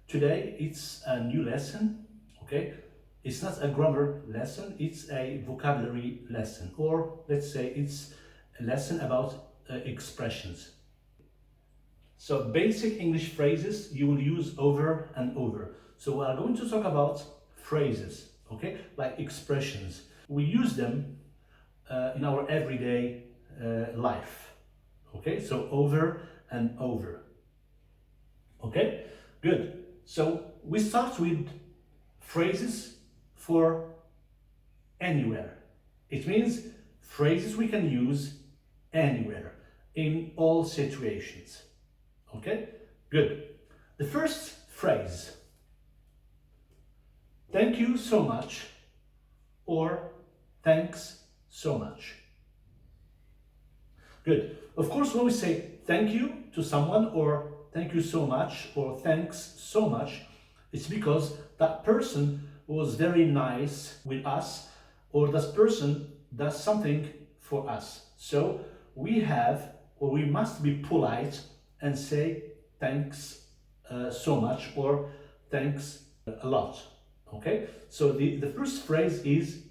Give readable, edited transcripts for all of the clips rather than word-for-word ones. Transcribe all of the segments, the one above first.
Today it's a new lesson, okay? It's not a grammar lesson, it's a vocabulary lesson, or let's say it's a lesson about expressions. So basic English phrases you will use over and over. So we are going to talk about phrases, okay? Like expressions. We use them in our everyday life, okay? So over and over, okay? Good. So we start with phrases for anywhere. It means phrases we can use anywhere in all situations. Okay? Good. The first phrase, thank you so much, or thanks so much. Good. Of course, when we say thank you to someone, or thank you so much, or thanks so much, it's because that person was very nice with us, or that person does something for us. So we have, or we must be polite and say thanks so much, or thanks a lot. Okay? So the first phrase is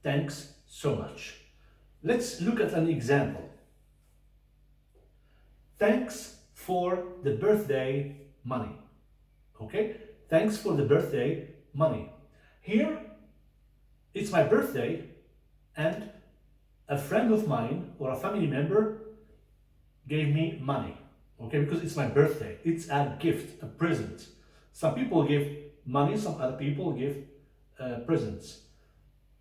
thanks so much. Let's look at an example. Thanks for the birthday money. Okay? Thanks for the birthday money. Here, it's my birthday, and a friend of mine or a family member gave me money. Okay? Because it's my birthday. It's a gift, a present. Some people give money, some other people give presents.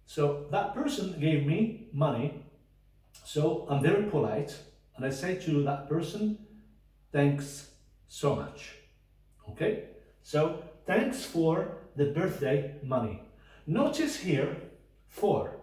So that person gave me money, so I'm very polite, and I say to that person, thanks so much. Okay? So, thanks for the birthday money. Notice here, for.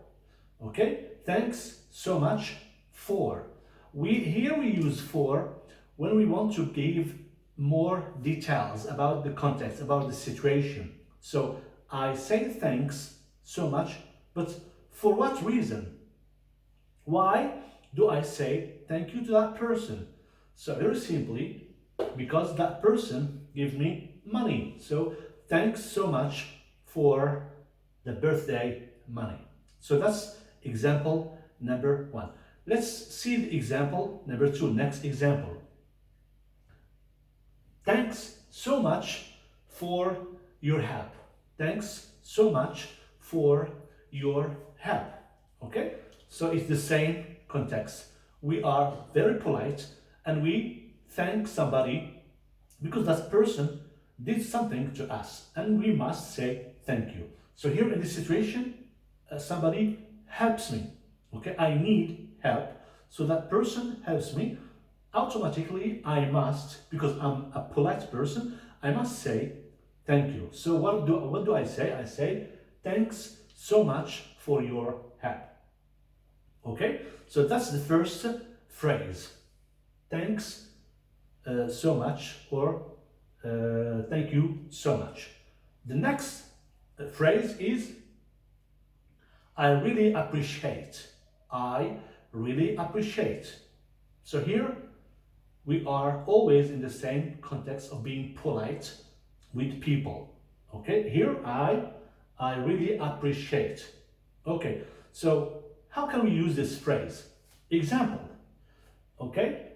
Okay? Thanks so much for. Here we use for when we want to give more details about the context, about the situation. So, I say thanks so much, but for what reason? Why do I say thank you to that person? So very simply, because that person gives me money. So thanks so much for the birthday money. So that's example number one. Let's see the example number two. Next example. Thanks so much for your help. Thanks so much for your help. Okay? So it's the same context. We are very polite and we thank somebody because that person did something to us, and we must say thank you. So here in this situation, somebody helps me. Okay, I need help. So that person helps me. Automatically, I must, because I'm a polite person, I must say thank you. So what do I say? I say thanks so much for your help. Okay, so that's the first phrase. Thanks so much, or thank you so much. The next phrase is I really appreciate. I really appreciate. So here we are always in the same context of being polite with people. Okay, here I really appreciate. Okay, so how can we use this phrase? Example. Okay,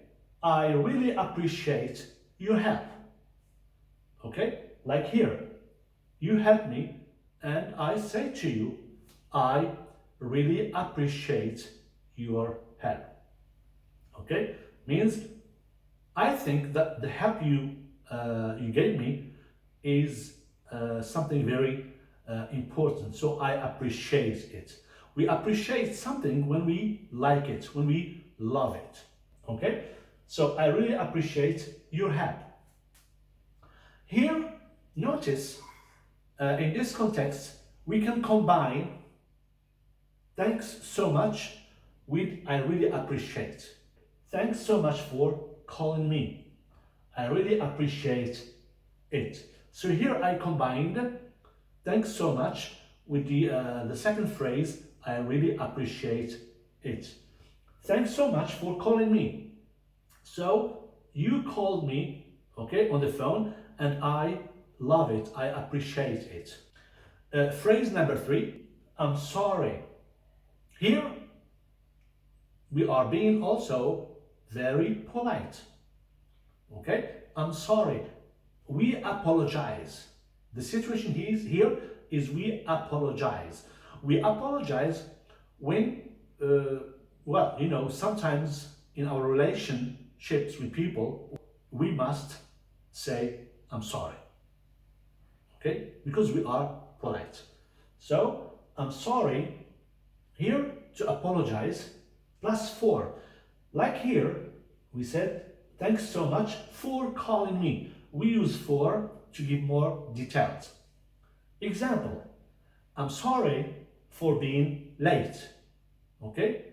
I really appreciate your help. Okay, like here, you help me, and I say to you, I really appreciate your help. Okay, means I think that the help you gave me is something very important. So I appreciate it. We appreciate something when we like it, when we love it. Okay, so I really appreciate your help. Here, notice in this context, we can combine thanks so much with I really appreciate. Thanks so much for calling me. I really appreciate it. So here I combined thanks so much with the second phrase, I really appreciate it. Thanks so much for calling me. So you called me, okay, on the phone, and I love it, I appreciate it. Phrase number 3, I'm sorry. Here we are being also very polite. Okay, I'm sorry. We apologize. The situation here is we apologize. We apologize when, sometimes in our relationships with people, we must say, I'm sorry. Okay, because we are polite. So, I'm sorry, here to apologize, +4. Like here, we said, thanks so much for calling me. We use for to give more details. Example, I'm sorry for being late. Okay?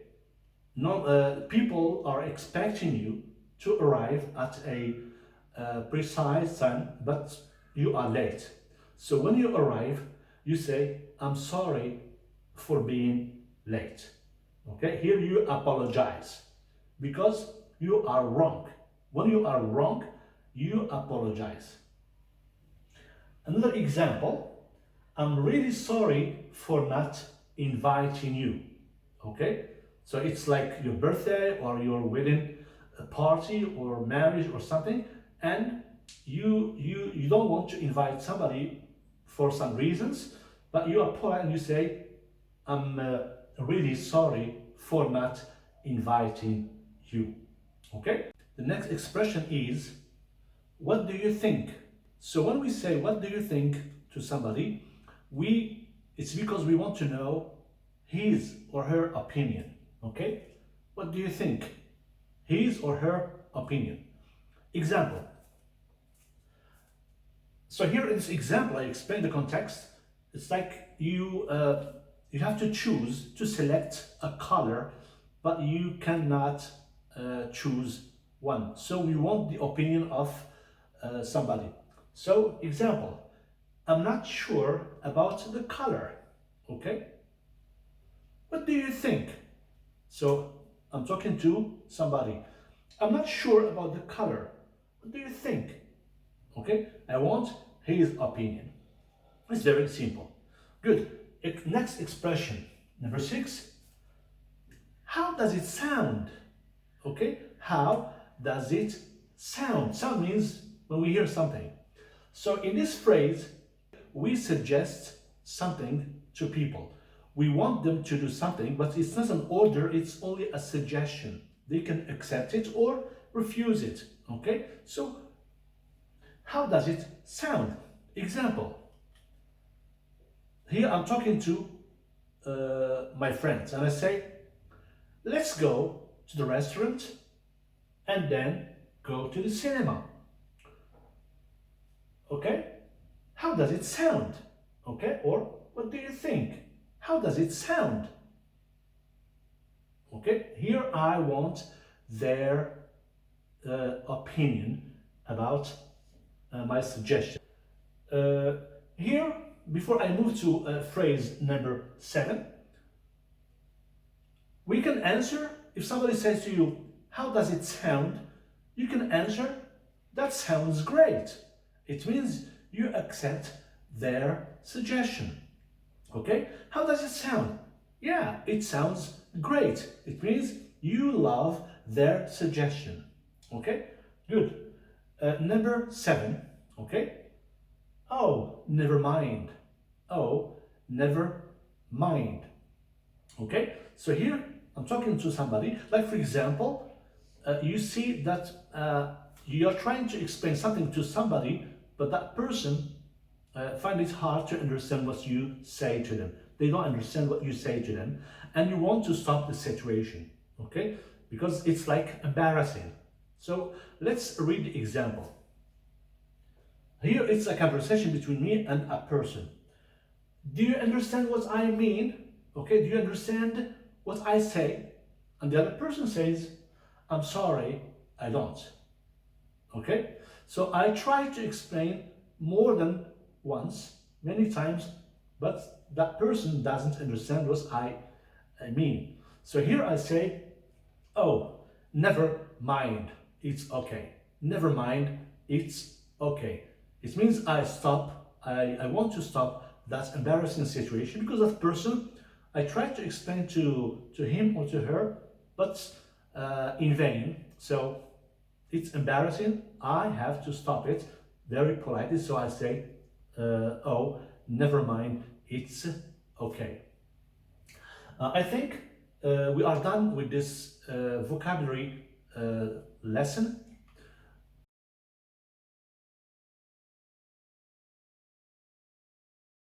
No, people are expecting you to arrive at a precise time, but you are late. So when you arrive, you say, I'm sorry for being late. Okay? Here you apologize because you are wrong. When you are wrong, you apologize. Another example, I'm really sorry for not inviting you. Okay? So it's like your birthday or your wedding party or marriage or something, and you don't want to invite somebody for some reasons, but you are polite and you say, I'm really sorry for not inviting you. Okay? The next expression is, what do you think? So when we say, what do you think to somebody, it's because we want to know his or her opinion. Okay? What do you think? His or her opinion. Example. So here in this example, I explain the context. It's like you have to choose to select a color, but you cannot choose one. So we want the opinion of somebody. So example, I'm not sure about the color. Okay? What do you think? So I'm talking to somebody. I'm not sure about the color. What do you think? Okay? I want his opinion. It's very simple. Good. Next expression, number 6. How does it sound? Okay? How does it sound? Sound means when we hear something. So in this phrase, we suggest something to people. We want them to do something, but it's not an order, it's only a suggestion. They can accept it or refuse it. Okay? So, how does it sound? Example. Here I'm talking to my friends and I say, let's go to the restaurant and then go to the cinema. Okay? How does it sound? Okay? Or what do you think? How does it sound? Okay? Here I want their opinion about my suggestion. Here, before I move to phrase number 7, we can answer, if somebody says to you, how does it sound? You can answer, that sounds great. It means you accept their suggestion. Okay? How does it sound? Yeah, it sounds great. It means you love their suggestion. Okay? Good. Number 7. Okay? Oh, never mind. Oh, never mind. Okay? So here I'm talking to somebody, like for example, you see that you're trying to explain something to somebody, but that person find it hard to understand what you say to them. They don't understand what you say to them, and you want to stop the situation, okay? Because it's like embarrassing. So let's read the example. Here it's a conversation between me and a person. Do you understand what I mean? Okay, do you understand what I say? And the other person says, I'm sorry, I don't. Okay? So I try to explain more than once, many times, but that person doesn't understand what I mean. So here I say, oh, never mind, it's okay. Never mind, it's okay. It means I want to stop that embarrassing situation because that person, I tried to explain to him or to her, but in vain. So it's embarrassing. I have to stop it very politely. So I say, oh, never mind, it's okay. I think we are done with this vocabulary lesson.